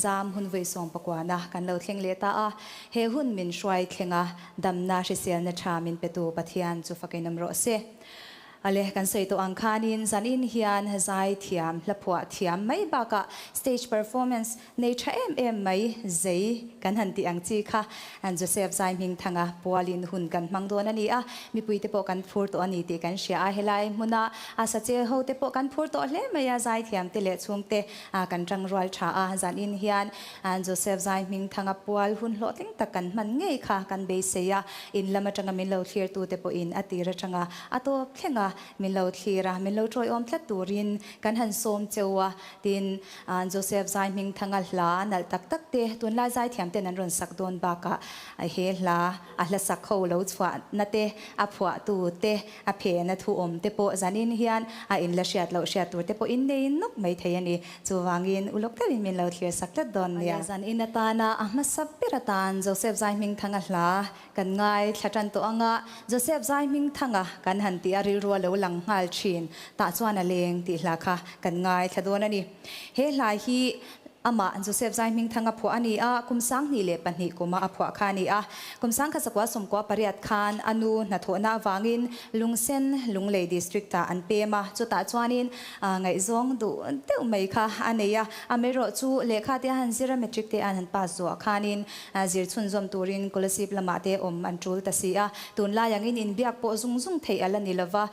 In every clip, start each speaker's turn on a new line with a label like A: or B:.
A: jam hun ve som pakwana kan lo thleng le ta a he hun min shwai thlenga damna risial na tha min petu pathian chu fakinam ro se ale kan sei to angkhanin zanin hian hazai thiam laphwa thiam mai baka stage performance nature mai zei kan han ti ang chi kha an Joseph Zai Ming thanga Pualin hun kan mangdon ani a mi puite po kan phur to ani ti kan sia a helai muna a sache ho te po kan phur to hle maya zai thiam te le chungte a kan tang roal tha a zanin hian an Joseph Zai Ming thanga Pual hun lo tling takan man ngei kha kan be seya in lama tanga min lo clear tu te po in atira tanga ato thlenga min lo thira min lo troi om thlat turin kan han som chewa tin an Joseph Zai Ming thanga hla nal tak tak te tun la zai thiam te nan ron sak don ba ka a he hla a hla sak kho lo chwa na te a phwa tu te a phe na thu om te po zanin hian a in la shiat lo shiat tu te po in nei nok mai thei ani chuwangin ulok te min lo thlir sak ta don ya zan in ta na a ma sap piratan Joseph Zai Ming thanga hla kan ngai thatan to anga Joseph Zai Ming thanga kan han ti ari ro lo lang ngal thin ta chuan a leng ti hla kha kan ngai thadon ani he lai hi ama Joseph Zai Ming thanga phu ani a kumsang ni le panhi kuma a phwa kha ni a kumsang kha sakwa somkwa pariat khan anu na thona wangin lungsen lunglei district ta an pema chu ta chuanin ngai zong du te mai kha aneya amero chu lekha te han zira metric te an pa zo khanin zir chun zom turin scholarship lama te om an tul ta si a tun la yangin in biak po zung zung thei ala ni lawa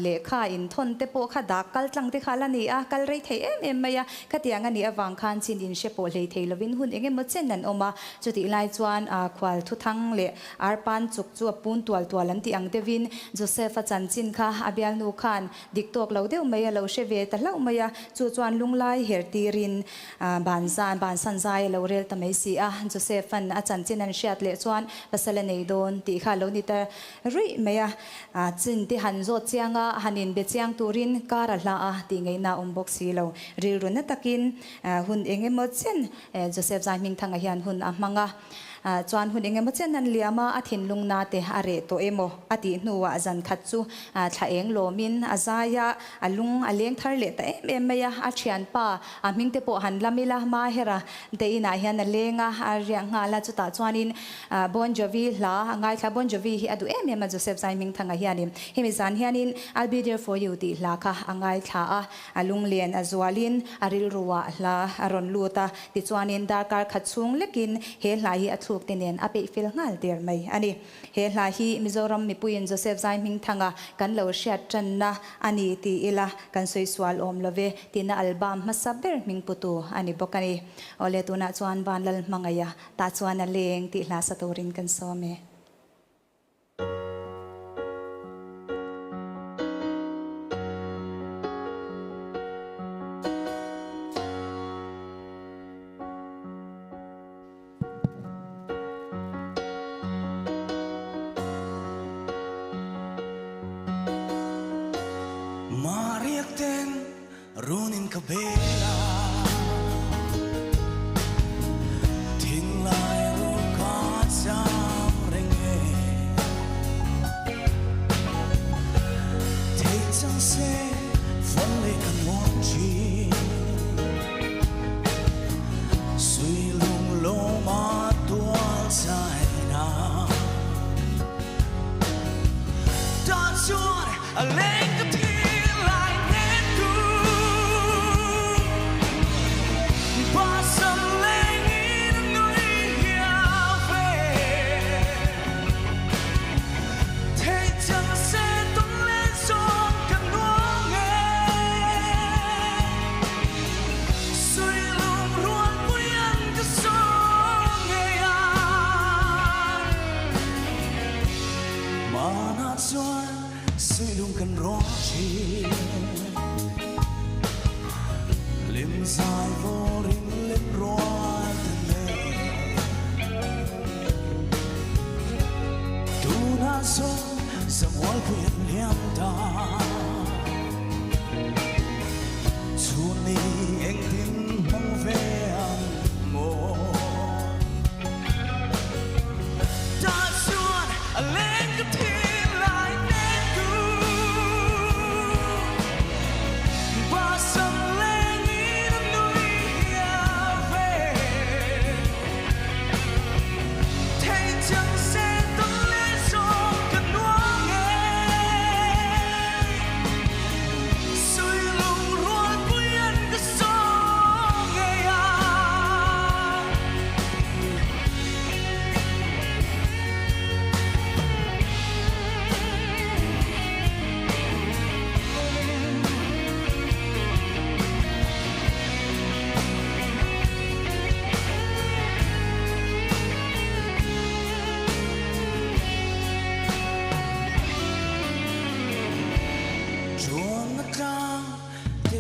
A: lekha in thon te po kha dak kal tlang te khala ni a kal rei thei em maya khatiang ani awang khan chin in shepo lei thei lovin hun enge mo chen nan oma chuti lai chuan a khwal thu thang le arpan chuk chu pun tual tual an ti ang devin Joseph a chan chin kha abial nu khan diktok lo deu mai lo sheve ta lo maya chu chuan lunglai hertirin ban san zai lo rel ta mai si a Joseph an a chan chin an shat le chuan pasala nei don ti kha lo ni ta rui maya chin ti han zo chianga hanin be chiang turin kar hla a ti ngei na box si lo ril run na takin hun enge mo chen Joseph Zai Ming thanga hian hun a manga chuan hun enge mo chen nan liama a thin lungna te are to emo ati nuwa zan khat chu thla eng lomin azaya alung aleng thar le ta em maya a thian pa a ming te po han lamila ma hera te ina hian a lenga a riang nga la chu ta chuanin Bon Jovi la ngai kha Bon Jovi hi adu em Joseph Zai Ming thanga hianin hemi zan hianin I'll be there for you ti la kha angai tha a alung len azwalin aril ruwa la aron luta ti chuanin darkar khachung lekin he lai hi athuk tenen ape fil ngal der mai ani he lai hi Mizoram mi puin Joseph Zai Ming thanga kan lo shat channa ani ti ila kan soi swal om love tina album masaber ming putu ani bokani ole tuna chuan ban lal mangaya ta chuan a leng ti hla satorin kan some
B: runin kabela ting lai ru ka cham renge take chang se phong le kan mon chi sui lung lo ma tua sai na da chuan a leng ka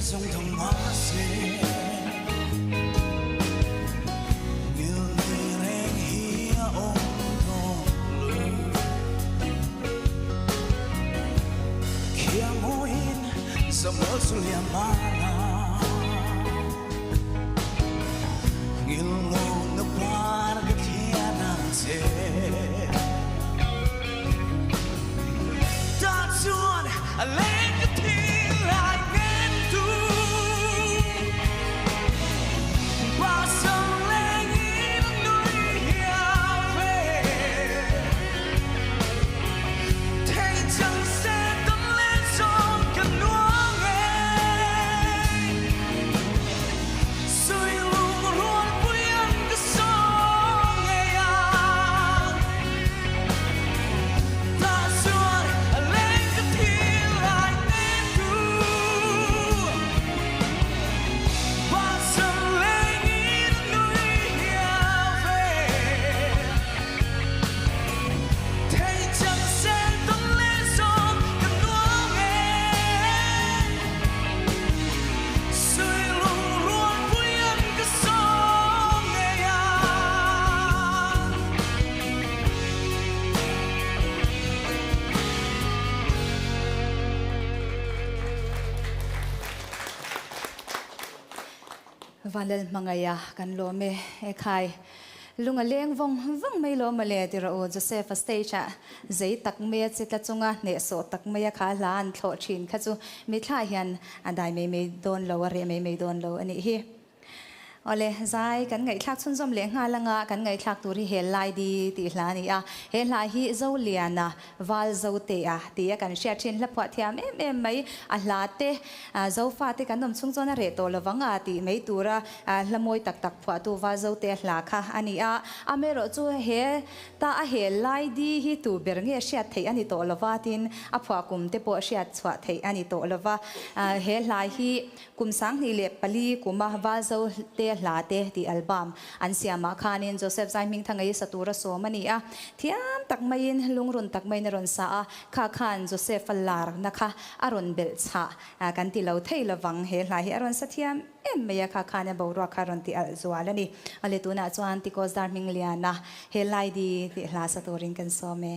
B: dòng thầm hoa xê như người rèn hia ôm thong lưu kia môi sa mơ sulia Hmanna ngil lo na par ga thia nang se Thuswi a leng ka thi lai ngen tu ba song leng in nui hiao ve thay chẳng sẽ tâm lên sông cần nuông em sui lung luôn vui ăn cái sông nghe à Thuswi a leng ka thi lai ngen tu ba song leng in nui hiao ve thay chẳng sẽ tâm lên sông cần nuông em sui lung luôn vui ăn cái sông nghe à
A: Valel mangaya kan lo me e khai lunga leng vong mai lo male ti ro Joseph stage zai tak me chi ta chunga ne so tak me kha lan thlo thin kha chu mi thla hian andai me don lo re me don lo ani hi ole zai kan ngai thak chun zom le nga langa kan ngai thak turi hel lai di ti hlani a he lai hi zo liana wal zo te a ti kan share thin la phwa thiam em mai a hla te zo fa te kan nom chung chona re to lawanga ti mei tura hlamoi tak phwa tu wa zo te hla kha ani a amero chu he ta a he lai di hi tu ber nge sha thei ani to lawa tin a phwa kum te po sha chwa thei ani to lawa he lai hi kum sang ni le pali kuma wa zo te hla te ti album an siama khanin Joseph Zaiming thangai satura so mani a thiam tak main lungrun tak mai na ron sa a kha khan Joseph lar nakha aron bel cha kan ti lo thei lawang he hla hi aron sathiam em meya kha khane bawra kha ron ti al zwalani ale tuna chuan ti ko Zarming liana he lai di ti hla saturin kan so me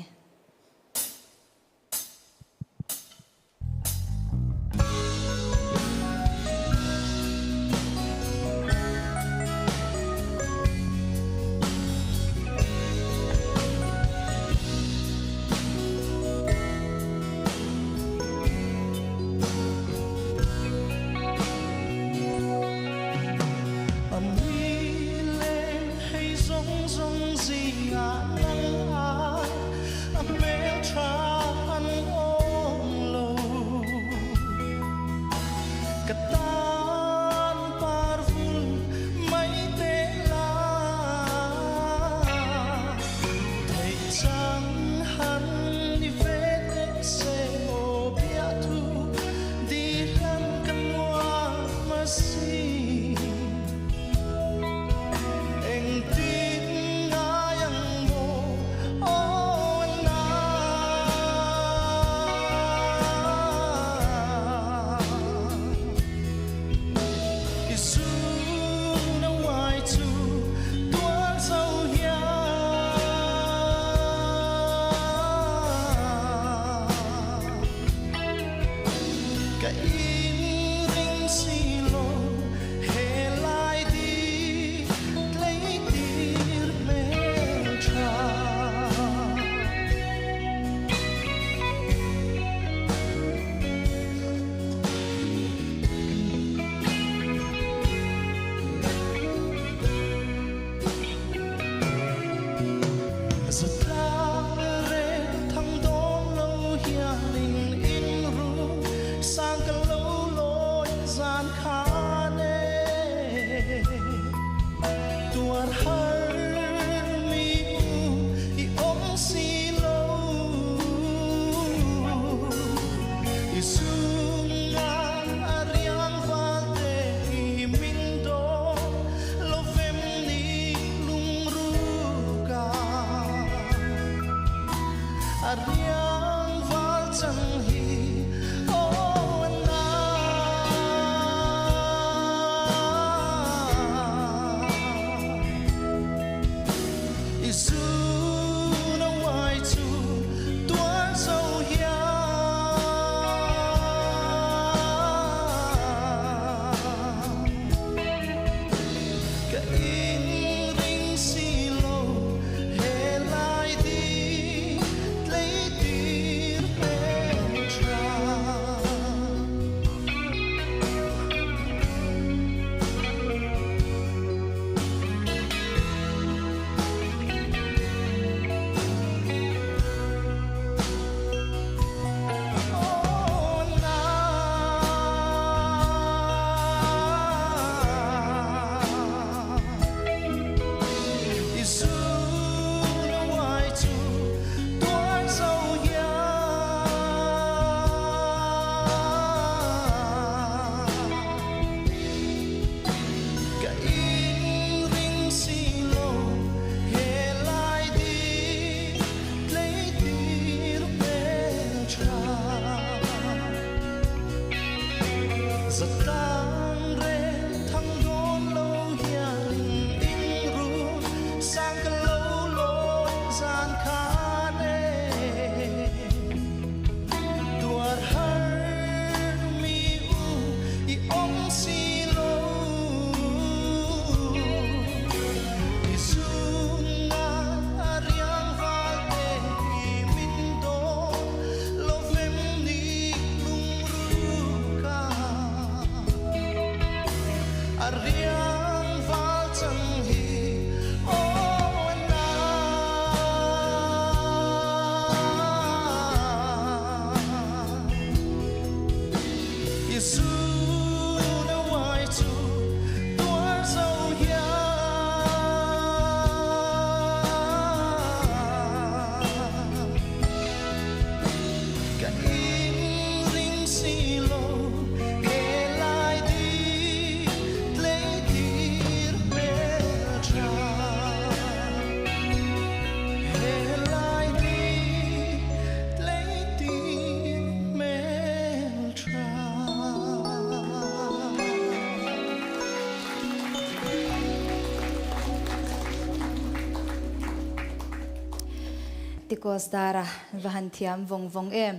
A: tikos dara vahan thiam vong vong em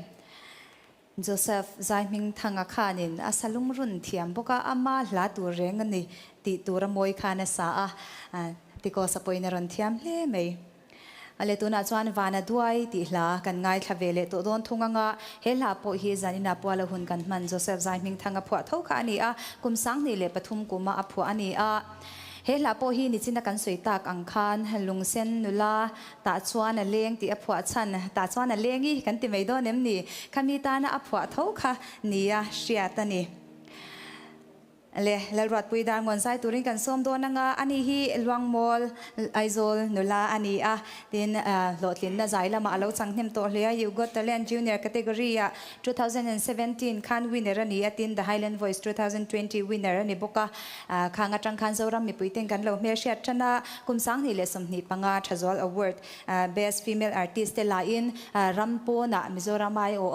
A: Joseph zaiming thanga khanin asalung run thiam boka ama hla tur reng ani ti tura moi khana sa a tikos apoina ron thiam hle mei ale tuna chuan vana duai ti hla kan ngai thavele to don thunganga hela po hi zanina Puala hun kan man Joseph zaiming thanga phwa tho kha ani a kumsang ni le pathum kuma a phwa ani a hela po hi ni china kan soitak angkhan lungsen nula ta chuan a leng ti a phwa chan ta chuan a lengi kan ti mei do nem ni khami ta na a phwa tho kha nia hria ta ni le lalrat pui dar ngon sai turin kan som do nanga ani hi luang mol aizol nula ani a tin lotlin na zaila ma alo changnem to hle you got talent junior category 2017 khan winner ani atin the Highland Voice 2020 winner ani boka khanga tangkhan zoram mi puiten kan lo me shat chana kumsang ni le somni panga thazol award best female artist la in rampo na mizoramai o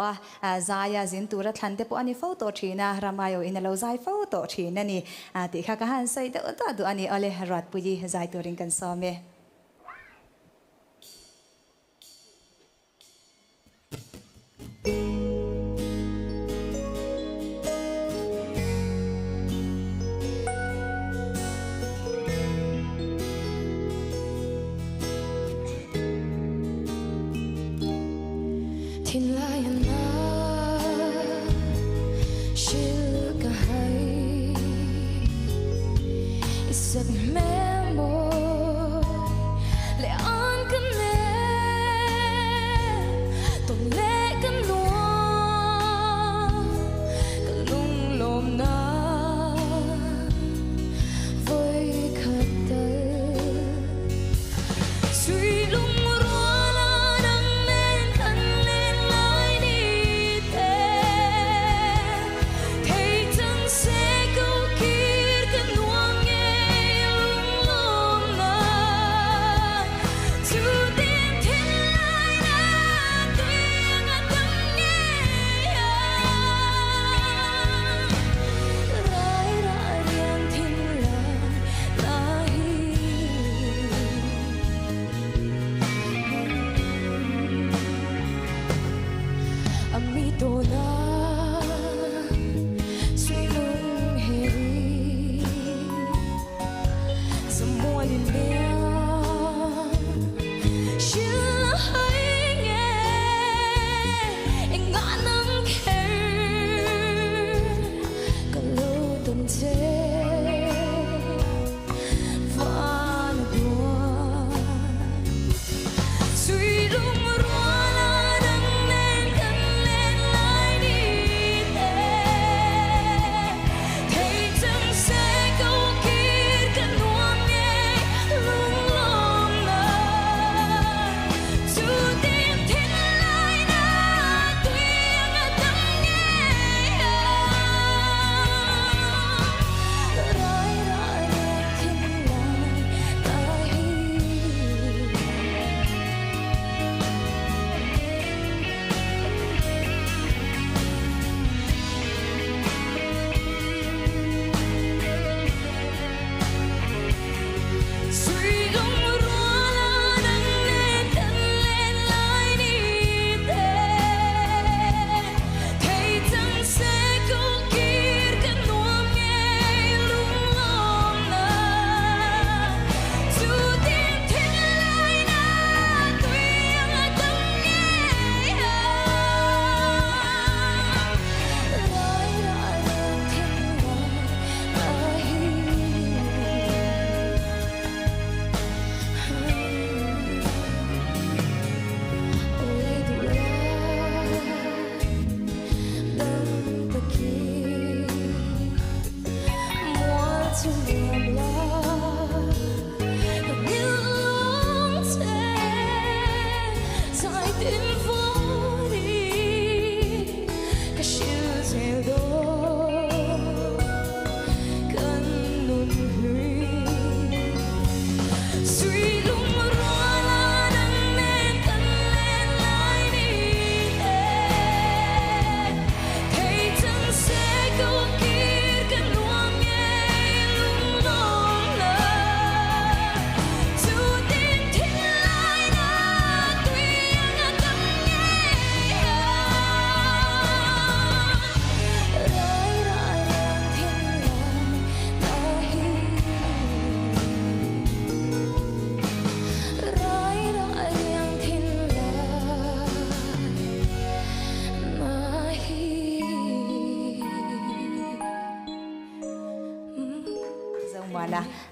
A: zaya zin tura thlante po ani photo thina ramayo in lo zai photo nani ti kha ka han sai ta du ani ale rat puji zai turing kan some
C: thiên lai na shil ka hai giấc mê môi lệ an cơn lệ tuần lệ cơn loa cơn lung lồm na với khát tới suy lung rua la đắng lên khăn lên lại đi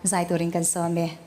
A: zai turin kan so me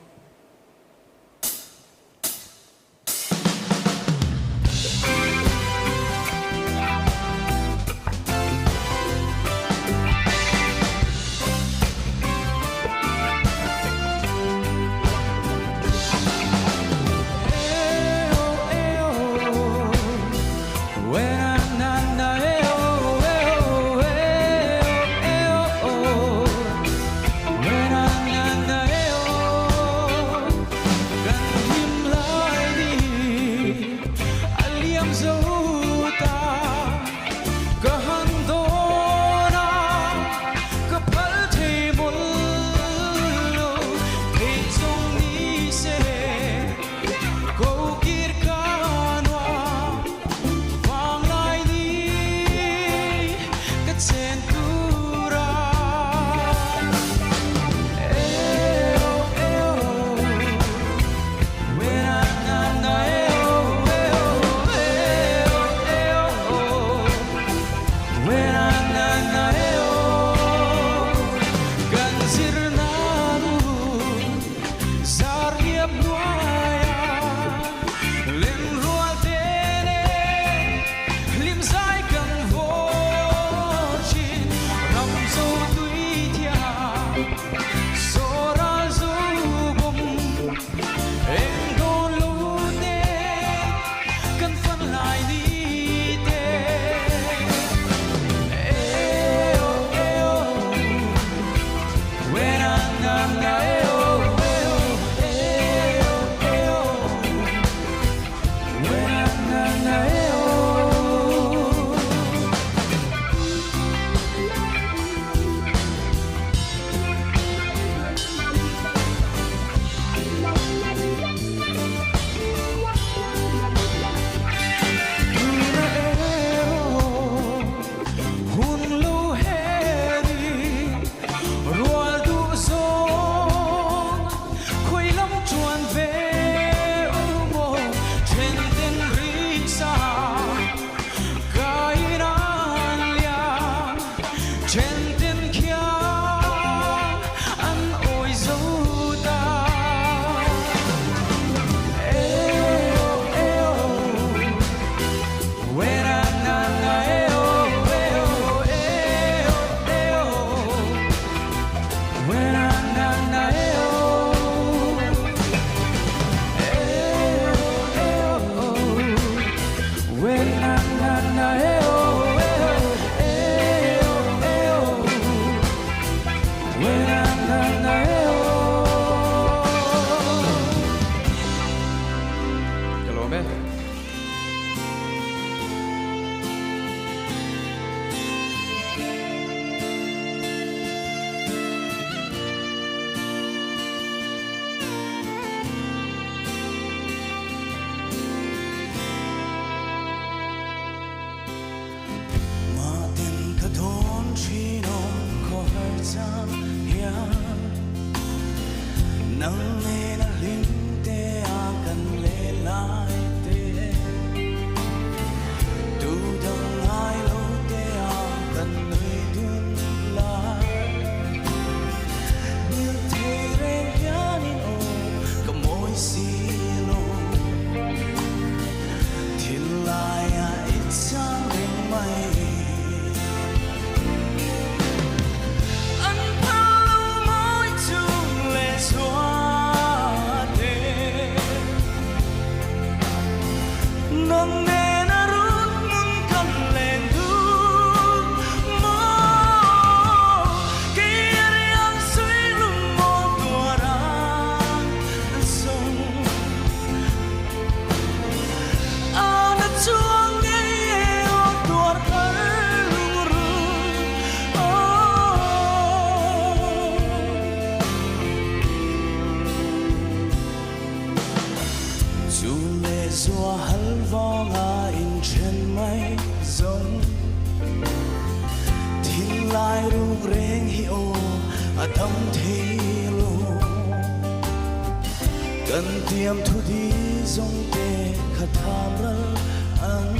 B: cần tiêm thu đi dòng tê khát tham răng ăn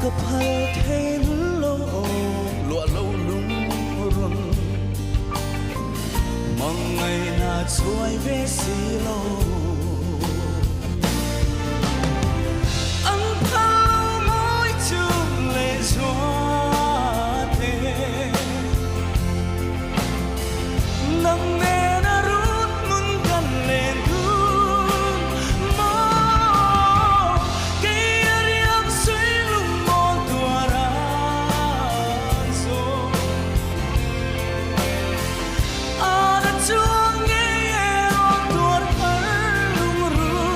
B: cấp hai thấy lâu lụa lâu lung run mong ngày nào trôi về xí lô anh thao môi chung lệ gió thế nắng nè đã rút muốn gần lên thương mơ cây riêng suy lung mòn tua ra rồi ada chuông nghe tuột hỡi lung run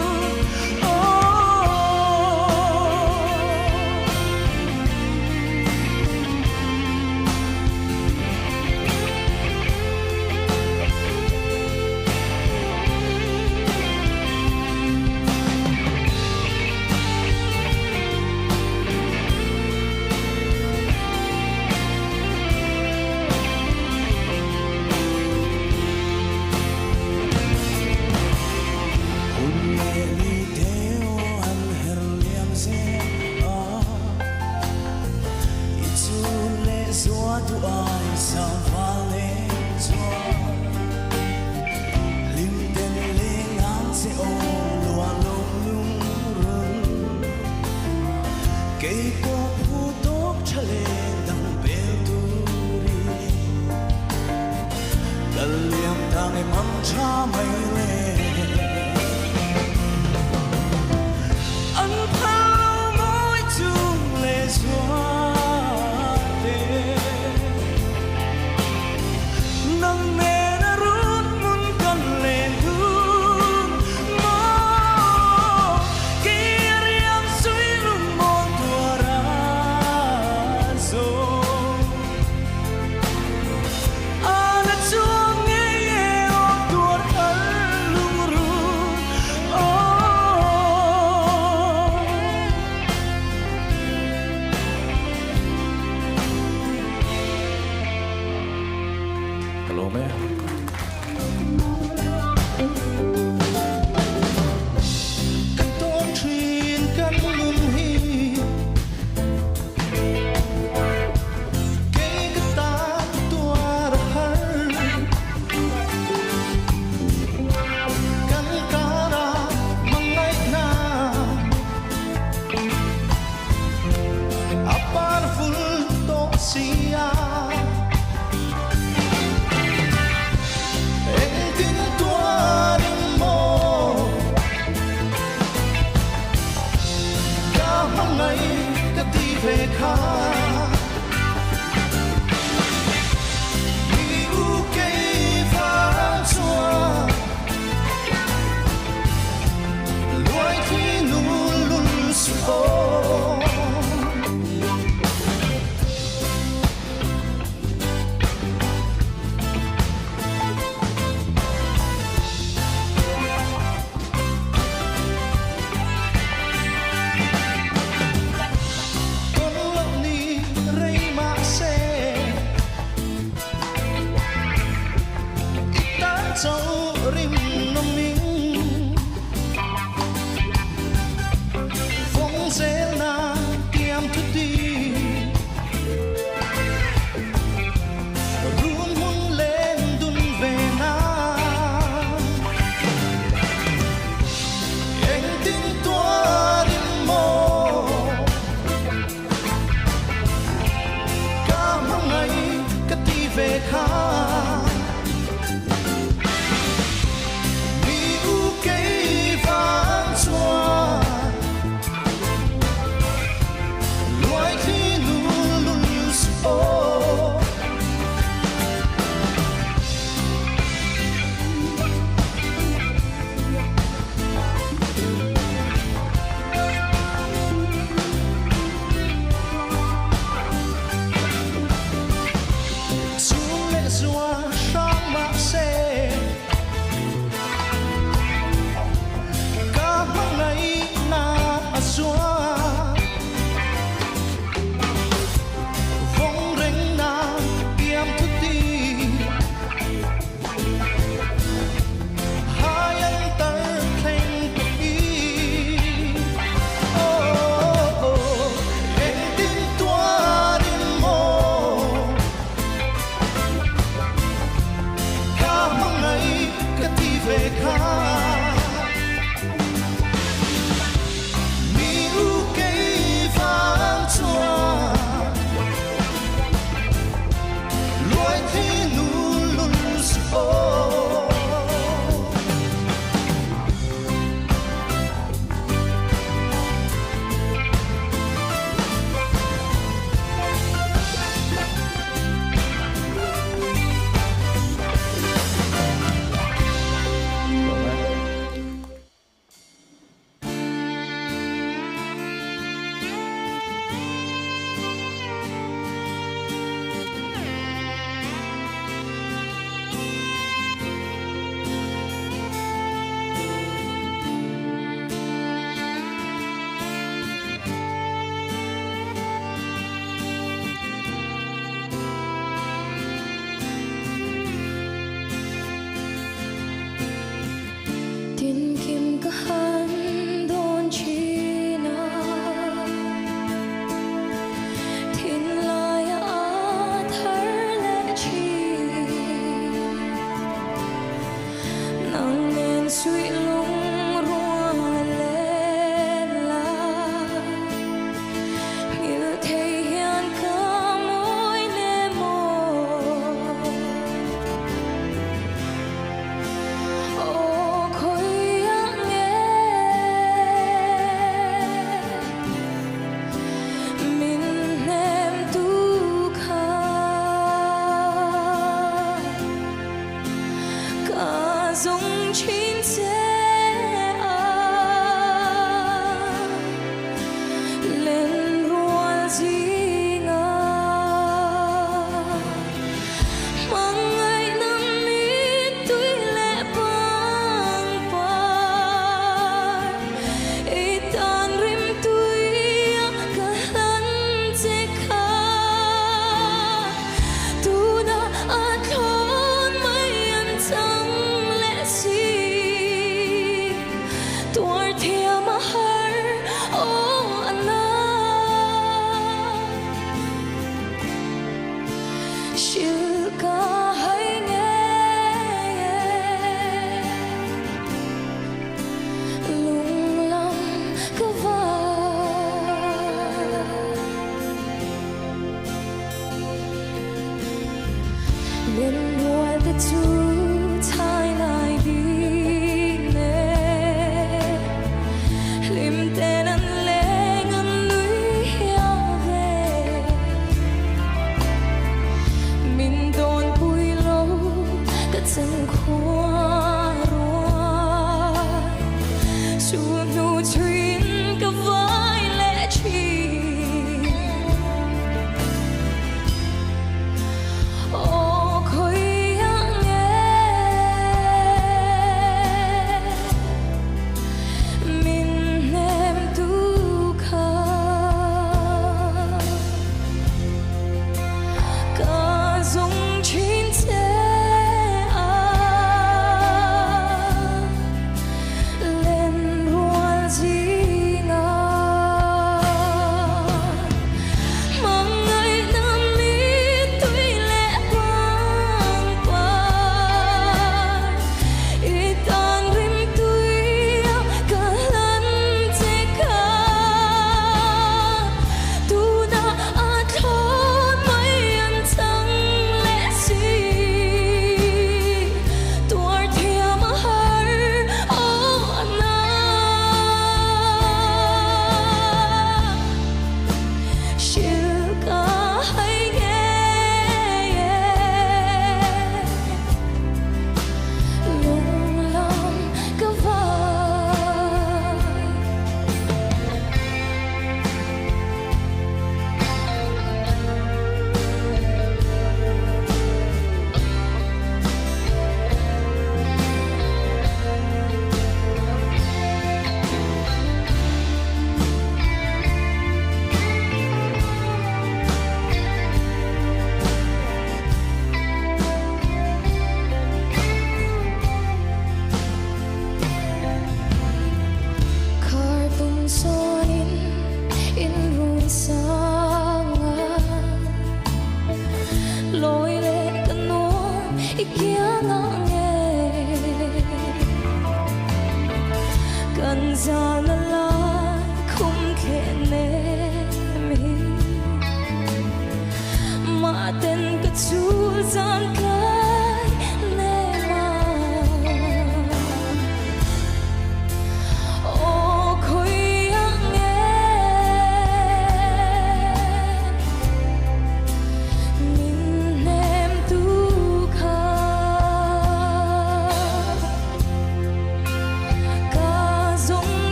B: tu ai sao pha lên gió lim tên lên ngang sẽ ô lùa lông lung rừng cây cô phu tốt trở lên đằng bèo tu đi gần liềm thang em mong cha mây lên anh thao môi chung lệ gió nắng nè đã rút muốn gần lên thương mơ kia riêng suy lung mòn tua ra rồi đã chuông nghe tuột hỡi lung run
D: Hello, man.
B: Cách tốt truyền cách luôn hi cái ta tua ra hơi căn cả ra mang ngay na apa full to sia em tin tua đừng mò cả mang ngày cả ti về khá yêu cây vàng xóa loài thủy luôn luôn sâu con lợn đi
C: chú thay lại đi nè lim tên anh lệ ngân núi heo về mình đồn bùi lâu cất dâng khoa rồi xuống nụ chuyến cả vai lẽ chi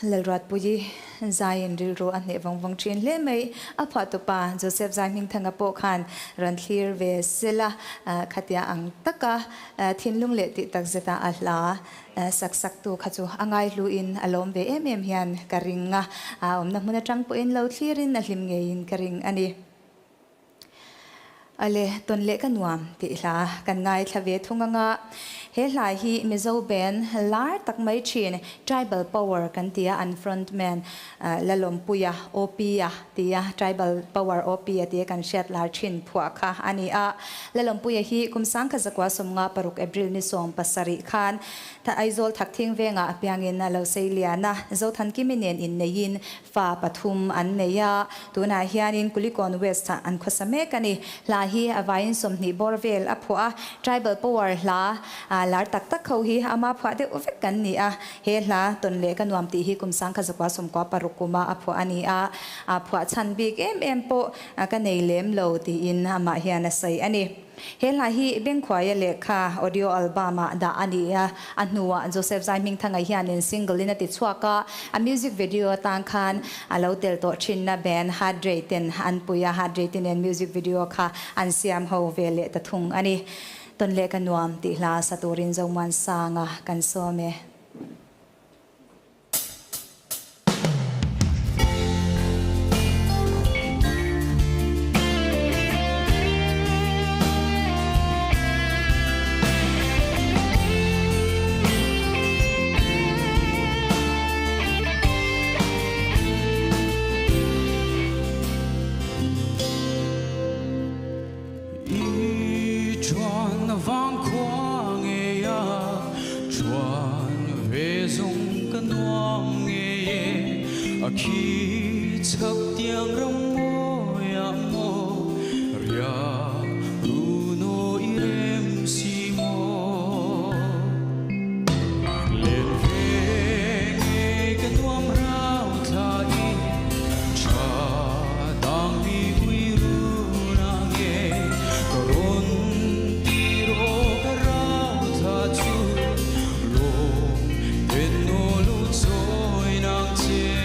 A: Lalrat puji Zayin rilro an ne vang train le mai apha to pa Joseph Zaiming thanga po khan ran clear ve sela khatia ang taka thinlung le ti tak zeta ahla sak tu khachu angai lu in alom ve em hian karinga omna hmuna tang po in lo thlirin na hlim ngein karing ani ale ton le kanuam ti hla kan ngai thlave thunganga he lai hi mizo ben lar tak mai chin tribal power kan tia an frontman lalom puya opia tia tribal power opia tia kan shet lar chin phua kha ani a lalom puya hi kumsang kha zakwa somnga paruk april ni som pasari khan tha aizol thak thing venga apyangin na lo seiliana zo than kiminen in nein fa pathum an neya tuna hianin kulikon west an khosame kani la hi avain somni borvel aphua tribal power la lar tak tak kho hi ama phwa de ovek kan ni a he hla ton le kan nuam ti hi kum sang kha zakwa som kwa parukuma a phwa ani a phwa chan bik em po ka nei lem lo ti in ama hian a sai ani hela hi beng khwaya lekha audio album da ani a hnuwa Joseph Zaiming thanga hianin single in ati chuaka a music video tang khan alo tel to thinna band hard raten an puya hard raten and music video kha an siam ho vele ta thung ani ton le kan nuam ti hla saturin zoman sanga kan some
B: khi chập tiếng rong mô ya mô ria ru no irem si mô lên về nghe cái nuông rau thai cha đang mi quy ru na nghe koron tiro cái rau tha chu lo bên no lu trôi nang che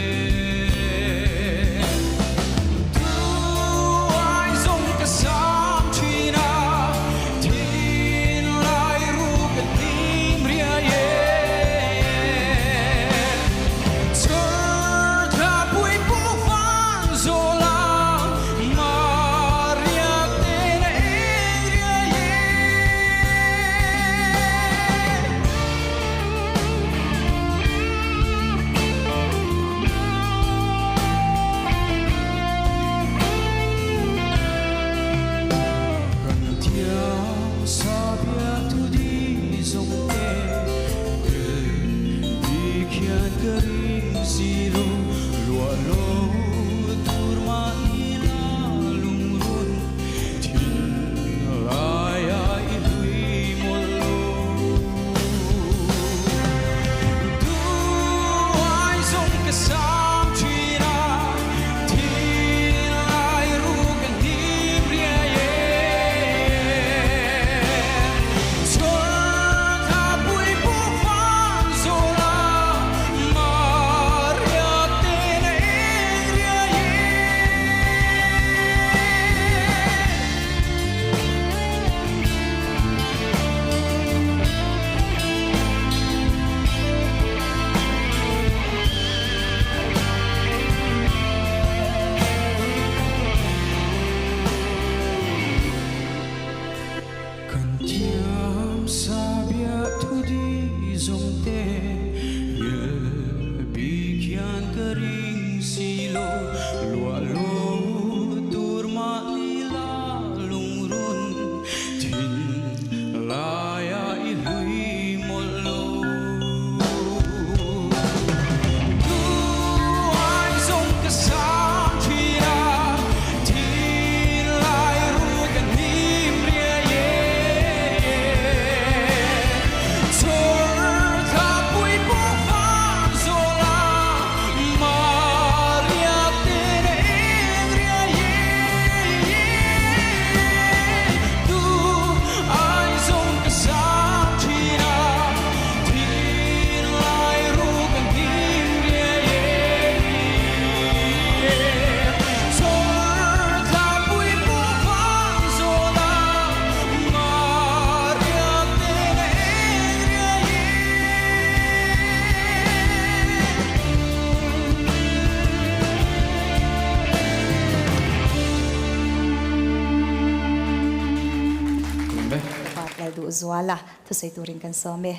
B: zuala Thuswi turin kan some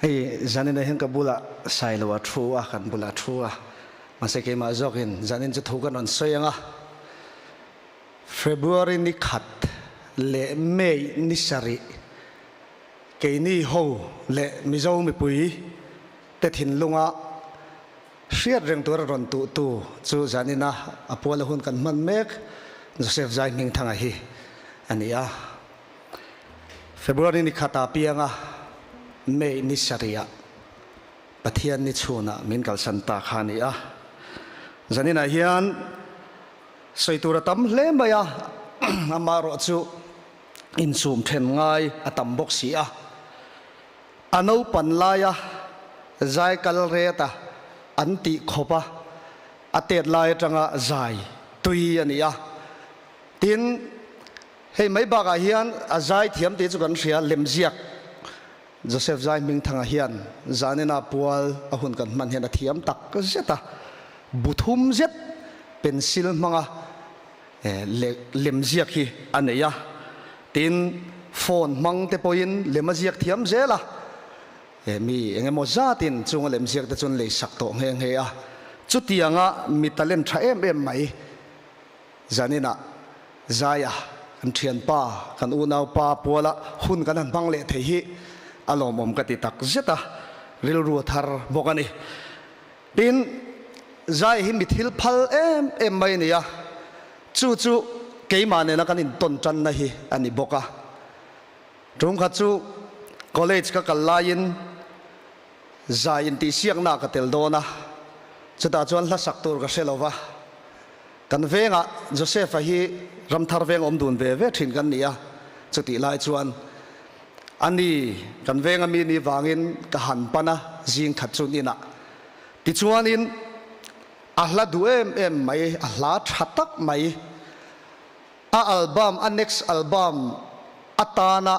D: hey janin hen ka bula sailawa thua kan bula thua masake ma jokin janin chu thukan on soyanga February ni khat le May ni sari ke ni ho le mizo mi pui te thin lunga shiat reng tur ron tu chu janina apol hun kan man mek Joseph Zaiming thanga hi ania February ni khata pianga May ni sharia pathian ni chuna min kal santa khani a zanina hian soitura tam hle maya amaro chu in sum then ngai atam bok si a anau pan laya zai kal reta anti khopa atet lai tanga zai tui ania tin hei mai baga hian azai thiam te chu kan ria lemziak Joseph zai ming thanga hian zanena pual ahun kan man hian a thiam tak zeta buthum zet pencil manga lemziak hi aneya tin phone mang te poin lemaziak thiam zela mi engemaw zatin chunga lemziak te chun le sak to ngeng he a chutianga mi talent tha em mai zanena zaya kan thian pa kan unau pa puala hun kan han bang le the hi alom om kati tak zeta ril ru thar bokani tin zai hi mithil phal em mai nia chu keimane na kan in ton chan na hi ani boka rum kha chu college ka kalain zai in ti siak na ka tel dona chata chuan hla sak tur ka selova kan venga Joseph hi ram thar veng om dun ve thin kan nia chuti lai chuan ani kan venga mi ni wangin ka han pana jing khat chu ni na ti chuanin ahla du em mai ahla thatak mai a album a next album atana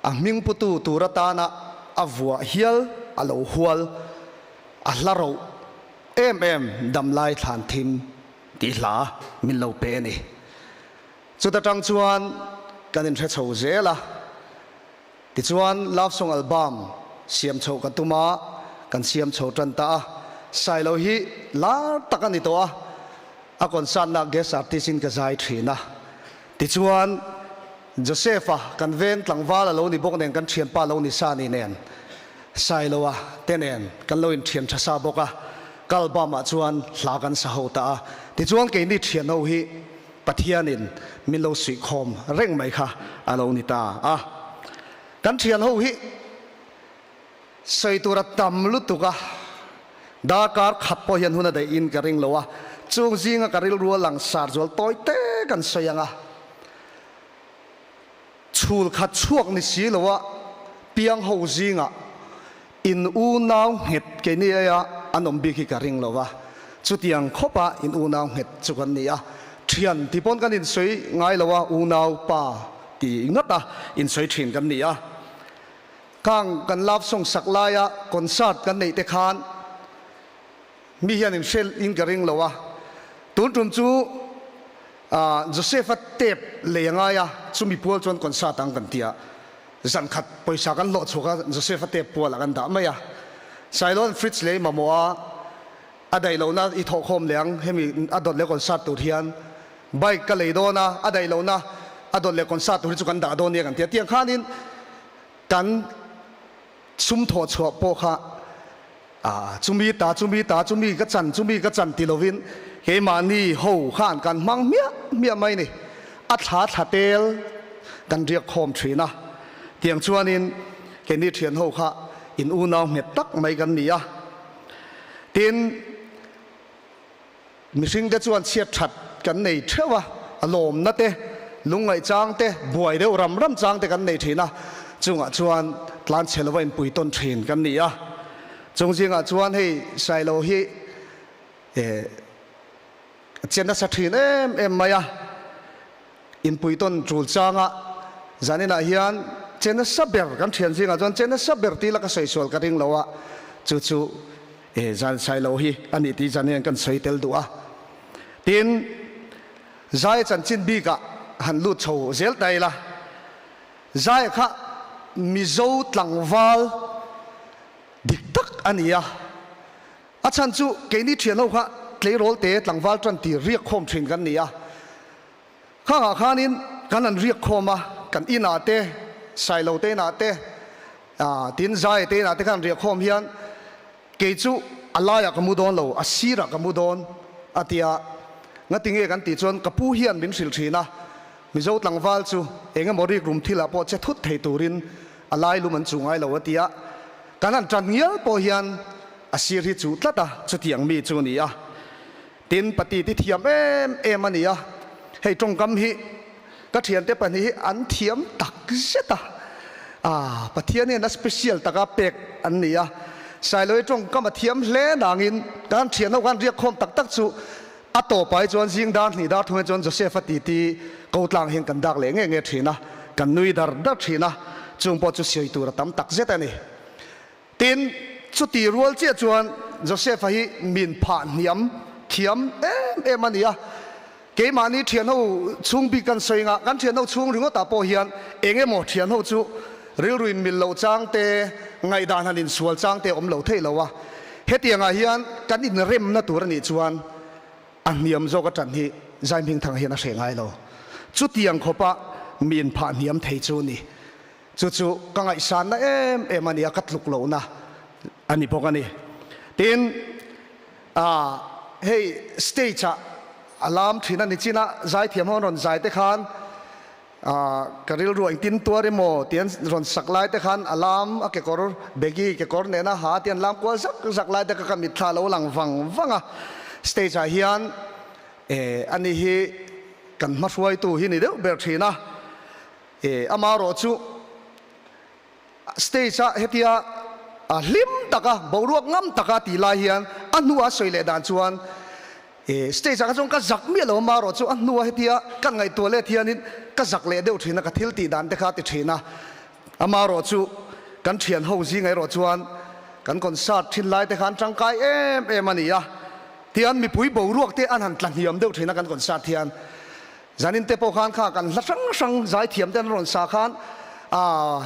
D: a ming putu turatana avwa hial alo hual ahla ro em dam lai than thim ti hla min lo pe ni chuta tang chuan kanin the chho zela ti chuan love song album siam chho ka tuma kan siam chho tan ta sai lo hi la takani to a kon san na guest artist in ka zai thina ti chuan Josepha kan ven tlangwala lo ni bok nen kan thian pa lo ni sa ni nen sai lo a tenen kan lo in thian thasa boka kalbama chuan hla kan sa ho ta ti chuan ke ni thian ho hi pathianin min lo sui khom reng mai kha alo ni ta a kan thian ho hi soitura tam lutuka dakar khapo hian huna dai in ka ring lowa chung jinga karil ruwa lang sar jol toite kan soyanga chul khat chuak ni si lowa piang ho jinga in u naw het ke ni ya anom bi ki ka ring lowa chutiang khopa in u naw het chukan ni a thian tipon kan in soi ngai lowa u naw pa ti ngata in soi thin kan ni a kang kan love song saklaya concert kan nei te khan mi hian in shell in ka ring lowa tun tum chu Joseph tep lenga ya chumi pol chon concert ang kan tia zan khat poisa kan lo chuka Joseph tep pol kan da maya Sailon Fritz le mamoa adai lo na I tho khom leng hemi adot le concert tu hian bike ka le do na adai lo na adot le concert tu chu kan da do ne kan tia tiang khanin kan sum tho chho po kha chumi ka chan ti lovin he mani ho khan kan mang mia mai ni a tha tel kan riak khom thina tiang chuanin ke ni thian ho kha in u naw met tak mai kan ni a tin mihring te chuan chiat that kan nei thewa alom na te lungai chang te buai deuh ram chang te kan nei thina chunga chuan tlan chelwa in puiton thin kan ni a chung jinga chuan hei sailo hi chena sa thin em maya in puiton trul changa zanina hian chena saber kan thian jinga chuan chena saber ti la ka soisol ka ring lowa chu zan sailo hi ani ti zanen kan soitel duwa tin zai chan chin bi ka han lu chho zel tai la zai kha mizo tlangwal dik tak ania achan chu ke ni thian ho kha tle rol te tlangwal tran ti riak khom thin kan nia kha khanin kan an riak khoma kan ina te sailo te na te tin zai te na te kan riak khom hian ke chu alaya kamudon lo asira kamudon atia ngatinge kan ti chon kapu hian min sil thina มิโซตังวาลจูเองมอรีกลุ่มที่ละพอจะทุดเทตูรินอะไรลุมันจุงไอเราวตียการนั้นจันเงียพอเฮียนอาศิริจูตละตาจุดยังมีจูนี่อ่ะตินปฏิทิเทียมมันนี่อ่ะให้ตรงกำฮีก็เทียนเตปนี้อันเทียมตักเสตาปฏิทินเนี่ยนัสเปเชียลตะกับเป็กอันนี้อ่ะใส่เลยตรงก็มาเทียมเล่นางอินการเทียนเอาการเรียกคมตักจูอัตโตไปจวนจิงดานนี่ดาทุ่งจวนโจเซฟตีตีกูตลังเห็นกันดักเล่งเงี้ยทีนะกันนุยดาร์ดักทีนะจุงพอจุเสียตัวตั้มตักเสตานี่ตินจุดตีรัวเจ้าจวนโจเซฟให้มินผ่านเนียมเทียมมันนี่อ่ะเกี่ยมันนี่เทียนเขาชุงปีกันสวยงากันเทียนเขาชุงหรือว่าตาโปเฮียนเองหมดเทียนเขาจุเรื่องรุนมิลโลจางเตไงดานหันินสวลจางเตอมโลเทลวะเฮตียงเฮียนกันอินเริมนัตัวนี่จวนอันเนียมโจกัจันฮีใจมิงทางเฮียนเสียงไงเราจุดยังขบะมีนผ่านเนียมเทจูนี่จุกังไงสันนะมันนี่กัดลุกโลนะอันนี้พวกอันนี้ทีนเฮ้สเตจอะอารามที่นั่นนี่จีน่าใจเทียมห้องรอนใจเตขันกระดิ่งรวยตินตัวเรโมเตียนรอนสักลายเตขันอารามเกี่ยวกับเบกี้เกี่ยวกับเนี่ยนะหาเตียนลามกว่าสักลายเตก็มิดทาเราหลังฟังอะสเตจอะเฮียนอันนี้ฮีกันมาช่วยตัวฮีนี่เด้อเบอร์ทีนะอามารอจูสเตจอะเฮตียลิมตะกะบรวกงำตะกะตีลายเฮียนอันนัวสวยเลยด่านชวนสเตจก็จงก็จักเมียเรามารอจูอันนัวเฮตียกันไงตัวเล่เทียนินก็จักเล่เดียวทีนะก็ทิลตีด่านเด็กขาติทีนะอามารอจูกันเทียนหูซีไงรอจวนกันคนสัตว์ทิลไลแต่ขันจังไกมันนี่อะเทียนมีปุ๋ยบรวกเตอันหันหลังเทียมเดียวทีนะกันคนสัตว์เทียนจานินเตปขันข้ากันละสังใจเทียมเดินรอนสาขัน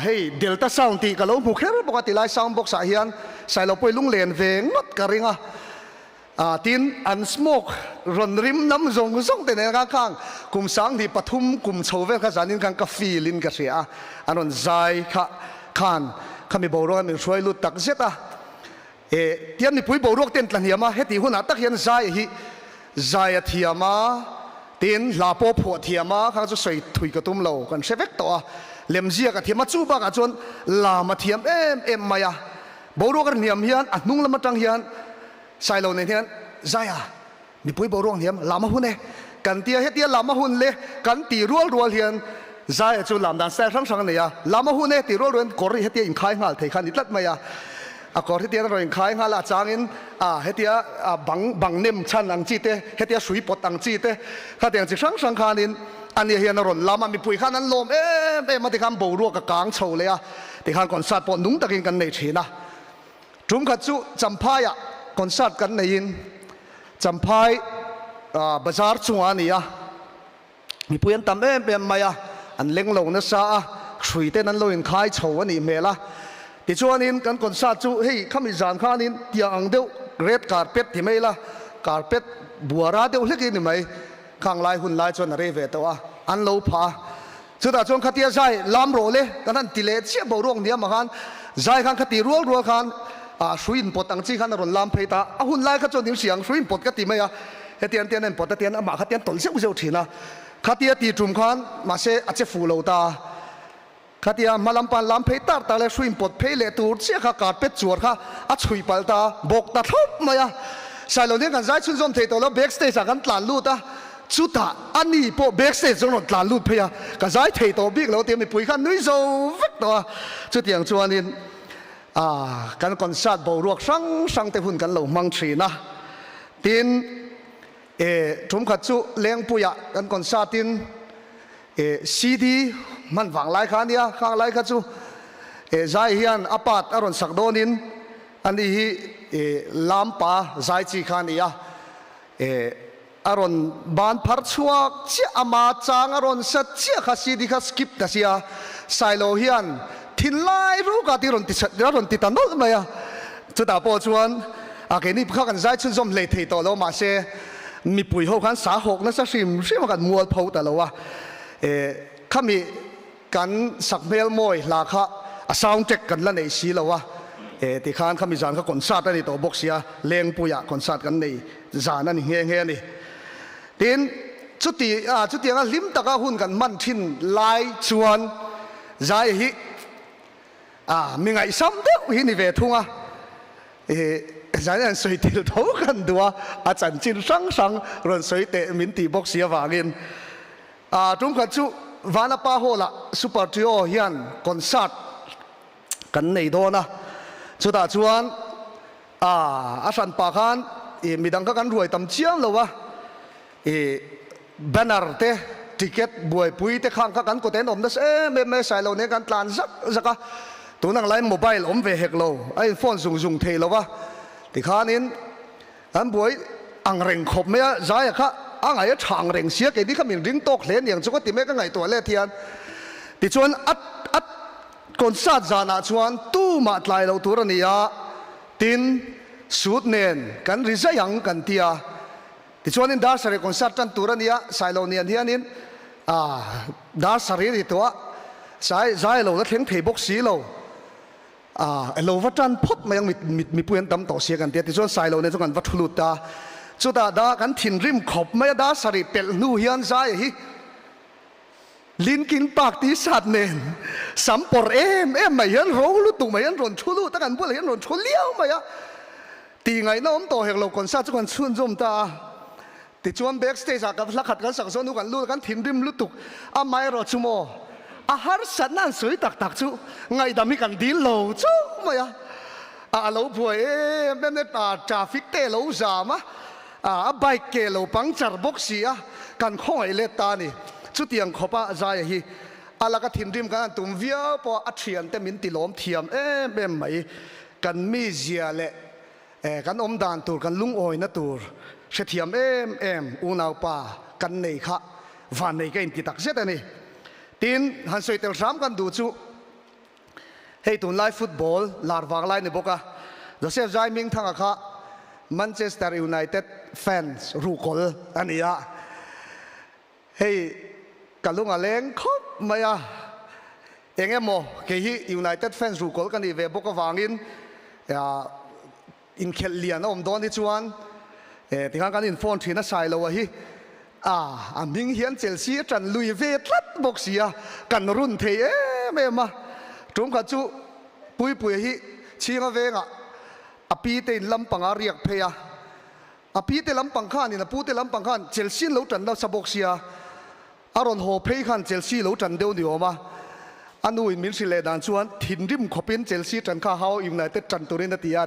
D: เฮ้ยเดลต้าซาวน์ตีกับเราบุกเฮร์ปกติไลซาวน์บอกสายเฮียนใส่เราไปลุงเลนเวงงดกระริงตินอันสโมกรอนริมน้ำส่งแต่ในข้างกลุ่มสังที่ปฐุมกลุ่มโชเวลข้าจานินกันกาฟีลินกระเสียอันนั้นใจขันข้ามีบรวกมีช่วยลุดตักเสียตาเทียนมีปุ๋ยบรวกเต็มหลังเฮียมาเฮติหุ่นตักเฮียนใจฮีใจเทียมาตินลาโปผัวเทียมาข้าจะใส่ถุยกระตุ้มเรากันเชฟเวกตัวเลี้ยมเสียกับเทียมมาจูบกันจนลามาเทียมมายาบรวกันเนียมเฮียนนุ่งละมาจังเฮียนใส่เราในเฮียนใจมีปุ๋ยบรวกเฮียมลามาหุ่นกันเตียเฮตียลามาหุ่นเลยกันตีรัวเฮียนใจจูลามดันแซ่ทั้งเนี่ยลามาหุ่นตีรัวกอริเฮตียอินขายงาเทขันนิดลัดมายากอริเตียเราอินขายงาละจางอินเฮตียบังเนมชันอังจีเตเฮตียสุยปดอังจีเตข้าเตียงจิช่างขานินอันนี้เฮียนรอนลามามีปุ๋ยข้านั้นลมมาที่คำบูรัวกับกางโชเลยที่ข้างก่อนสัตว์ปนนุ่งตะกินกันในชีนะจุ่มขัดจุจำพายก่อนสัตว์กันในยินจำพายบาซาร์ชัวนี่มีปุ๋ยอันตำมาอันเล็งลงนะซาสุยเต้นั้นลอยขายโชว์นี่เมล่ะที่ชัวนินกันก่อนสัตว์จุเฮ้ยข้ามีจานข้านินเตียงเดียวเรดการ์เป็ดที่ไม่ละการ์เป็ดบัวราเดียวเล็กนี่ไหมข้างลายหุ่นลายจนอะไรเวตัวอันโลภะสุดท้ายจงขัดเตียใจลามโรเลกันนั่นติเลเชี่ยบ่ร่วงเดียมาขันใจขันขัดตีรัวขันสุยนปดตั้งจีขันรอนลามเพตาหุ่นลายขัดจนถึงเสียงสุยนปดก็ตีไม่เฮตียนนั่นปดเตียนมาขัดเตียนตนเสียวทีนะขัดเตียตีจุ่มขันมาเสอาจจะฟูโลตาขัดเตียมาลำปันลามเพตาตาเลสุยนปดเพเลตูเชี่ยข้ากาดเป็ดจวดข้าอัดสุยปัลตาบกตาทุบมาใส่เหล่านี้กันใจชุนชมเทตัวแล้วเบรกสเตจกันตลาดลูตาจุดอันนี้พวกเบรกสเตจจงหลดตลาดลูดเพียกันใจเทตัวบิ๊กแล้วเตรียมไปปุ๋ยขันนุ้ยโซ่ฟิกตัวจุดอย่างชวนนินกันก่อนสัตว์บรวกสังเตหุ่นกันเหล่ามังชีนะตินทุ่มขัดจุเลี้ยงปุยกันก่อนสัตว์ตินซีดีมันฝังไล่ขันเนี่ยข้างไล่ขัดจุใจเฮียนอปาดอารมณ์สักโดนินอันนี้ลามปาใจจีขันเนี่ยอารมณ์บานพัดชัวเจ้าอามาจางอารมณ์สัจเจ้าข้าซีดีข้าสกิปแต่เสียไซโลเฮียนทินไลรู้กันที่รอนติดตันนู้นไหมจุดอาโปชวนอาเกนี่ข้ากันใจชุนชมเลยที่ตัวเรามาเชมีปุ๋ยหัวขันสาหกนั่นสักชิมกันมัวพูดแต่เราว่าข้ามีกันสักเมลมวยราคาซาวน์เจ็กกันแล้วในสีเราว่าที่ข้านข้ามีจานข้าคนสัตว์นี่ตัวบกเสียเลี้ยงปุยคนสัตว์กันในจานนั่นเงี้ยนี่ทีน จุดที่งั้นลิมตะก้าหุ่นกันมันทินลายชวนใจฮิมีไงซ้ำเดียวฮินี่เวทุงใจนั่นสวยติดท้กันดัวอาจารย์จินสังรอนสวยเตะมินตีบอกเสียวางินจุ่มกันจุวานาปาโฮละซูเปอร์ทริโอเฮียนคอนเสิร์ตกันในโดนะจุดชวนอาสันปากันมีดังกันรวยตำเชียงเลยวะแบนเนอร์เตะติเกตบวยปุยเตะข้างกันก็เต้นอมนั่นไม่ใส่เราเนี่ยกันตลาดสักตัวนั่งไลน์โมบายอมเวเฮกเราไอโฟนซุงเทเลวะที่ข้านินอันบวยอังเร่งขบไม่ใจค่ะอังไงช่างเร่งเสียกี่ที่เขามีริงโต๊ะเล่นอย่างจุกติเมก็ไงตัวเล่เทียนที่ชวนอัดคนซาจานาชวนตู้มาตายเราตัวนี้ตินสุดเนียนกันริษยังกันเทียที่ชวนนินดาสรีคนซาจันตัวนี้สายเราเนียนเทียนินดาสรีที่ตัวสายเราแล้วเทียงเทบกสีเราเราวัดจันพดมายังมีเพื่อนตำต่อเสียกันเดียที่ส่วนสายเราในส่วนกันวัตถุลุตาจุดดากันถิ่นริมขบไม่ดาสริเป็ดนูเฮียนใจลินกินปากตีสัตว์เนนสัมปอร์ไม่เห็นรู้ลุตุไม่เห็นรอนชุลุตะกันพวกเห็นรอนชุเลี้ยวไม่อะตีไงน้องต่อเหกเราคนซาจุกันชุนจมตาที่ชวนเบกสเตจกับลักขัดกันสังสนุกันลุกันถิ่นริมลุตุไม่รอชุโมอาหารสัตว์นั่นสวยตักจูไงดามีกันดีโลจูมาอะเราพวยเป็นเนตทราฟิกเตโลจามะไบค์เกโลปังจัรบ็อกซี่กันข้องไอเลตานี่จุดยังขบใจฮีอะไรก็ทิ้งริมกันตุ่มเวียพออัดเทียนแต่มินติล้อมเทียมเป็นไหมกันมีเสียเละกันอมดานตูกันลุงอ้อยนะตูเสียเทียมอูนาวป่ากันในค่ะวันในกันติดตักเสียแต่นี่ทีนหันสวยเตลซ้ำกันดูจูเฮ้ยตุนไลฟ์ฟุตบอลลาร์วางไลน์ในบกะโจเซฟใจมิงทั้งค่ะแมนเชสเตอร์ยูไนเต็ดแฟนส์รูกอลอันนี้เฮ้ยกันลุงอะไรครบไหมเองโมเกี่ยยูไนเต็ดแฟนส์รูกอลกันนี่เว็บบกวางินอินเคลเลียนอมโดนที่ชวนที่ข้างกันอินโฟนทีน่าใส่เราวะฮีมิงเฮียนเชลซีจันลุยเวทัดบอกเสียกันรุ่นเทไม่มาตรงกับจูปุยฮีชีงเวงปีเตลำปังอารียกเพียปีเตลำปังข้านี่นะปูเตลำปังข้านเชลซีเราจันเราสบอกเสียอารอนโฮเพียขันเชลซีเราจันเดียวเดียวมาอันนู้นมิลซิเลดานชวนถิ่นริมขบินเชลซีจันข้าเฮายูไนเต็ดจันตุรินตีย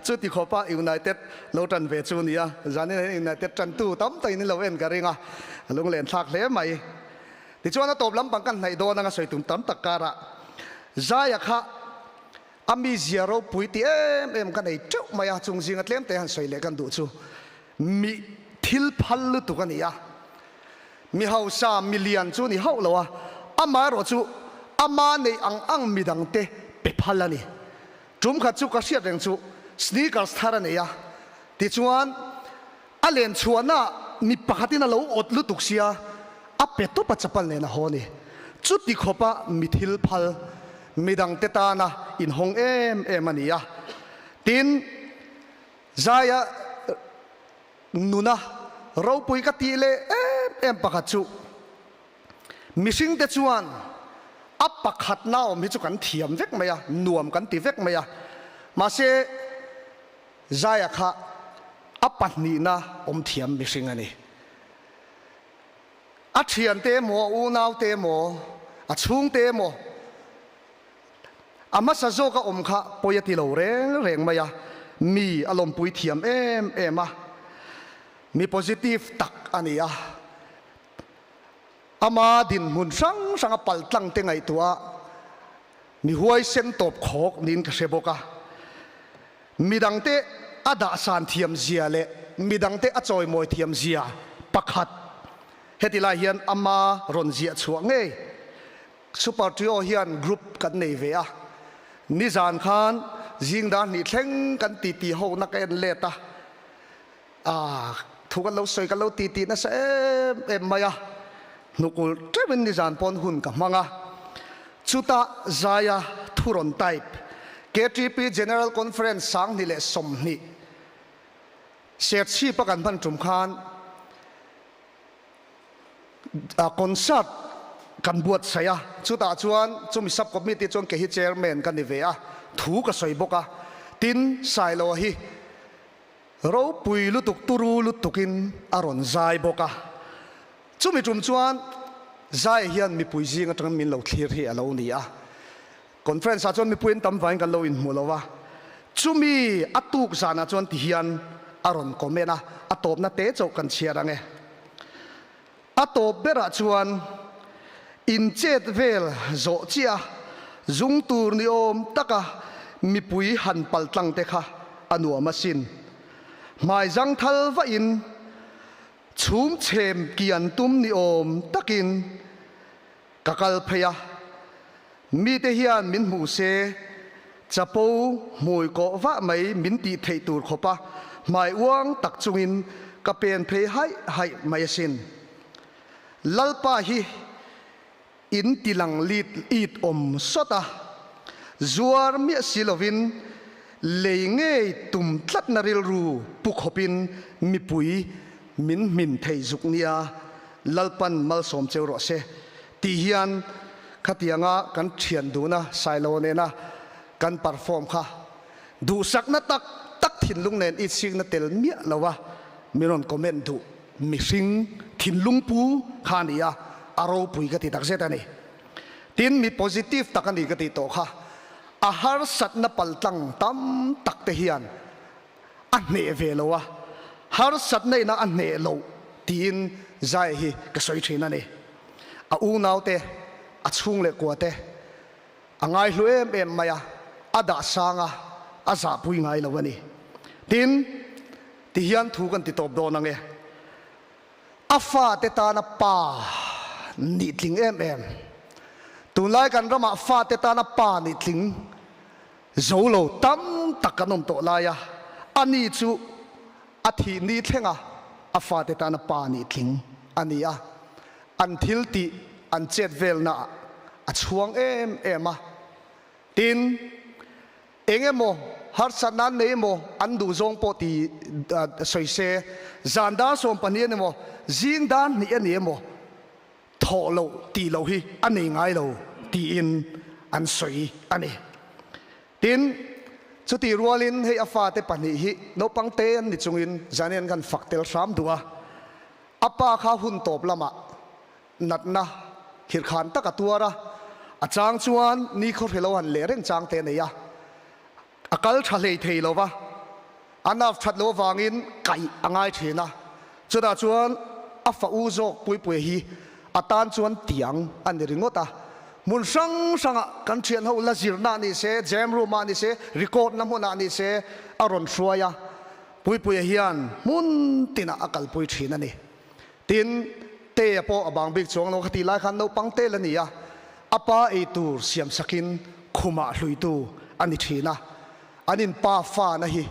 D: จุดที่ขบป้ายูไนเต็ดเราจันเวจูนี่จานี่ยูไนเต็ดจันตูตั้มตีนี่เราเอ็นกันเองลุงเล่นทักเล่ไหมที่ชวนตบลำปังกันในโดนงาสวยตุ้มตั้มตะการะใจค่ะอามีเสียเราปุยตีกันในจุมาจุงจิงกันเล่มแต่หันสวยเล็กกันดูจูมีทิลพัลลุตุกันนี่มีเฮา3 มิลเลียนจูนี่เฮาเลวอามารอจูอามาในอังมีดังเตะเปพัลนี่จุ่มขัดจูกระเสียดเรงจูสนีกเกอร์สทาร์นี่ที่ชวนอเลนชวนน่ะมีปากที่น่าเราอดลุตุกเสียเป็ดตัวปัจจุบันเนี่ยนะฮอนี่จุดที่ขบมีทิลพัลมีดังเตตานะอินฮงมันนี่ตินใจนุนะเราปุยกตีเลปากจูมิสิงเตชวนปักขัดน้ามิจุกันเทียมเวกไหมนวมกันตีเวกไหมมาเสใจค่ะปันนี่นะเทียมมิสิงอันนี้เทียนเตโมอูนาวเตโมชุงเตโมมาสะโจก็ค่ะปอยติโลเร่งไหมมีอารมณ์ปุยเทียมมี positive ตักอันนี้มาดินมุนสังปัลตังเตงไอตัวมีหัวเส้นตบโคกนินกเสบกมีดังเตอดาสานเทียมเสียเลมีดังเตอจอยมวยเทียมเสียปักขัดเฮติลาเฮียนมารอนเสียช่วงเงยซูเปอร์ทริโอเฮียนกรุ๊ปกันในเวียนิจานขันจิงดานนี่เท่งกันตีหูนักเอ็นเลตทุกกันเราสวยกันเราตีนะเอ็มมายนุกุลเทวินนิจานปนหุ่นกับมังจุตาใจทุรนไตป์ KTP General Conference สังนี่แหละสมนี่เสียชีพประกันพันจุมคาน concert กันบวชใส่ชุดจวนจุมีซับคอมมิตี้จวนเกฮิเชอร์แมนกันนี่เวียถูกกระสอยบกตินสายโลหิเราปุยลุตุกตุรูลุตุกินอารอนใจบกจุมีจุมจวนใจเฮียนมีปุยจิงกันมินเราเคลียร์ที่เราเนี่ยคอนเฟรนซ์จวนมีปุยตั้มไว้กันเราอินมัวเราจุมีอัตุกจานะจวนที่เฮียนอารอนคอมเมนะอัตบนัดเตะจกันเชียร์ดังอัตบเบระจวนอินเจตเวลโจเจียจุงตูร์นิอมตะกะมีปุยหันปัลตังเตคะอนัวมาสินหมายจังทัลวะอินชุมเชมกียนตุมนิอมตะกินกะกัลพยามีเทียนมินหูเซจะปูมวยก็ว่าไม่มินตีเทตูร์ขบะหมายว่างตักจุงินกะเป็นเพให้ไม่สินลัลปาฮีอินติลังลีดอีดอมสตาจวาร์มีสิลวินเลยเงยตุมทัดนาริลรูปุกขบินมีปุยมินเทยจุกเนียลัลปันมัลสมเจอรเซตีเฮียนขัดยังกันเทียนดูนะไซโลเนนะกันเปอร์ฟอร์มค่ะดูสักนัดตักถิ่นลุงเนนอีสิงนัดเตลเมียแล้ววะมีนนคอมเมนต์ดูมีสิงถิ่นลุงปูขานียอารมณ์ปุยกติตักเซตันนี่ทินมีโพซิทีฟตักนี่กติโตค่ะอาหารสัตว์นับปัลตังตั้มตักเทียนอันเนเวลวะหารสัตว์ในนั้นอันเนโลทีนใจฮีก็สวยชินันนี่อูนาวเตอชุ่งเล็กกว่าเตอ่างไงลุเอ็มมายาอาดาสางอาซาปุยไงละวันนี้ทินที่ยันถูกันติดตบโดนังเออาฟาเตตานาป่านิดลิงเอ็มตุนไล่กันเรามาฟาเตตานาป่านิดลิงโจโลตั้มตักกันนมโตลายอันนี้จูอาทิตย์นี้เท่งอาฟาเตตานาป่านิดลิงอันนี้อันทิลติอันเจ็ดเวลน่ะช่วงเอ็มตินเองโมฮาร์สันนั้นเอโมอันดูจงปอตีสวยเซจันดาสมปนีเนโมจินดานนี่โมทอโลตีโลฮีอันนี้ไงโลตีอินอันสวยอันนี้ตินจุดที่รัวลินให้อาฟาเตปนีฮีโนปังเตนนิจงอินจานีนกันฝักเตลสามตัวอาปาข้าหุ่นตบละมะนัดนะขีดขันตะกัตัวระอาจางชวนนี่เขาเห็นเราหันเลี้ยงจางเตนเนี่ยอากัลทะเลเทลวะอันนับชัดโลวางินไก่อ่างไงเทนะจุดชวนอาฟ้าอุโจปุยฮีอาตานชวนเตียงอันนี้ริงก์ตามุนสังกันเชียนเขาละจิรนานี่เสเจมรูมานี่เสรีคอร์ดน้ำมันนี่เสอารอนชัวยาปุยฮีอันมุนตินะอากัลปุยเทนั่นนี่ตินเตะพอบางบิ๊กจงนกตีไล่ขันนกปังเตละนี่อาป้าไอตูเสียมสกินคุมาลุยตูอันนี้ทีนะอันนี้ป้าฟ้านะฮี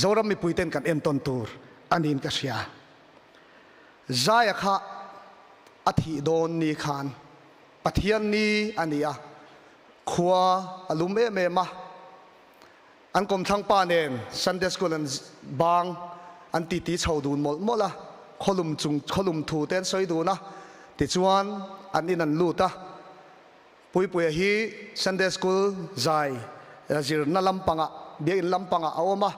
D: จอร์มีปุยเต้นกันเอ็นตอนตูร์อันนี้ก็เสียใจข้าอาทิตย์โดนนี่ขันปะเทียนนี่อันนี้ขวาอารมณ์เมมาอันกลมทั้งป้าเนนซันเดสกุลันบางอันตีชาวดูนหมดละขลุมถูเต้นสวยดูนะติจวนอันนี้นั่นลูตาปุยฮีซันเดสกุลใจจิรนัลำปังเบียนลำปังเอามา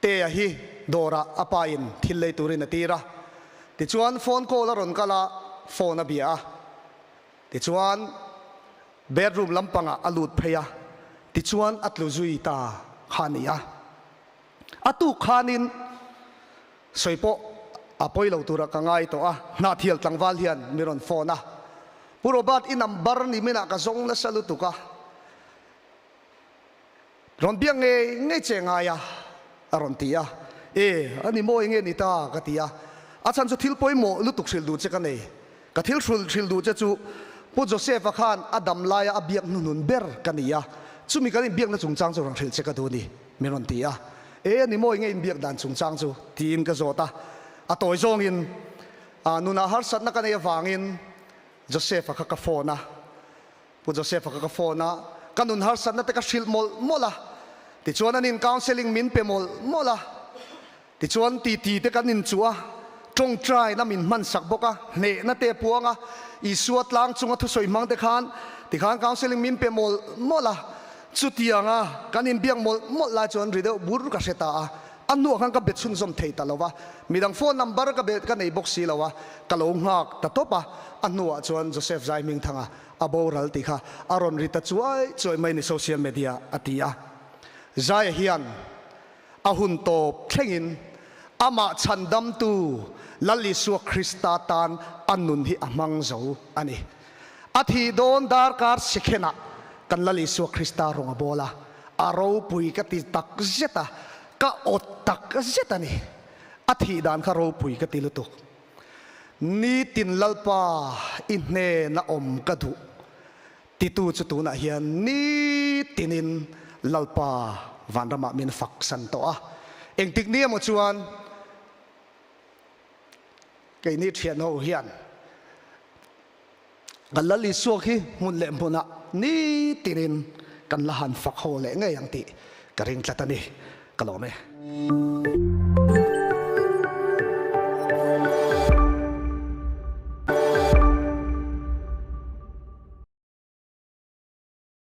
D: เตะฮีดอระอปายินทิลเลยตุรินตีระติจวนโฟนโคลารอนกาลาโฟนเบียติจวนเบดรูมลำปังอลูดเพยติจวนอัตลุจุยตาขานียอัตุขานินสวยโปอาปอยเราตัวรักง่ายตัวนาเทียลตังวาลเฮียนมีรอนโฟนะปุโรบัตอินัมบาร์นี่ไม่นักส่งนัสลุตุกะรอนเบียงเงยเจงายรอนตีอันนี้โมเงยนิตากะตีอาจารย์จะทิลปอยโมลุตุกสิลดูเจกันกะทิลสิลดูเจจูปุโจเซฟขานอดัมลายอเบียงนุนเบร์กันนี่จูมีกันเบียงนั่งจงจางจูรังสิลเจกันดูนี่มีรอนตีอันนี้โมเงยเบียงดันจงจางจูทีมกะโจตาตัวจงอินนุนาฮาร์สัตนักเนยฟังอินโจเซฟข้ากับโฟนะผู้โจเซฟข้ากับโฟนะกันนุนฮาร์สัตนักเตะชิลมอละติจวนนินคาวเซลิงมินเปมอละติจวนตีเตะกันนินจัว จงใจน้ำมินมันสักบกะเนะนั่นเตะปัวงะอีสวดล้างจงทุสวยมังเตขันที่ขันกาวเซลิงมินเปมอลมอละจุดยังะกันอินเบียงมอลลาจวนรีเดบุรุกเสตาอันนู้ขันกับเบ็ดซุนซอมเทตาลวะมีดังโฟนนัมเบอร์กับเบ็ดกันในบ็อกซี่ลวะกะลงหักแต่ตัวปะอันนู้จวนโจเซฟไซมิงทังะอาโบรัลติค่ะอารอนริตาช่วยไม่ในโซเชียลมีเดียอติยาใจเฮียนอาหุนโตเพ่งินอามาชันดัมตูลัลิสัวคริสตาตานอันนุนที่อามังโจอันนี้อาทิโดนดาร์การสิเขนะกันลัลิสัวคริสตารองอโบลาอาราวปุยกติตักเจตากะอดตักเจตานี่อาทิดานคาราวปุยกติลุตุนี่ตินลัลปาอินเนนะอมกระดูติตูจุตูนะเฮียนนี่ตินินลัลปาวันรมามินฟักสันโตะเองติกนี้หมดชวนไก่นี่เทียนเอาเฮียนกันละลิสวกฮีมุนเล่มพุนะนี่ตินินกันละหันฟักโฮเล่ไงยังติกระริงตะตันนี่กะโลเม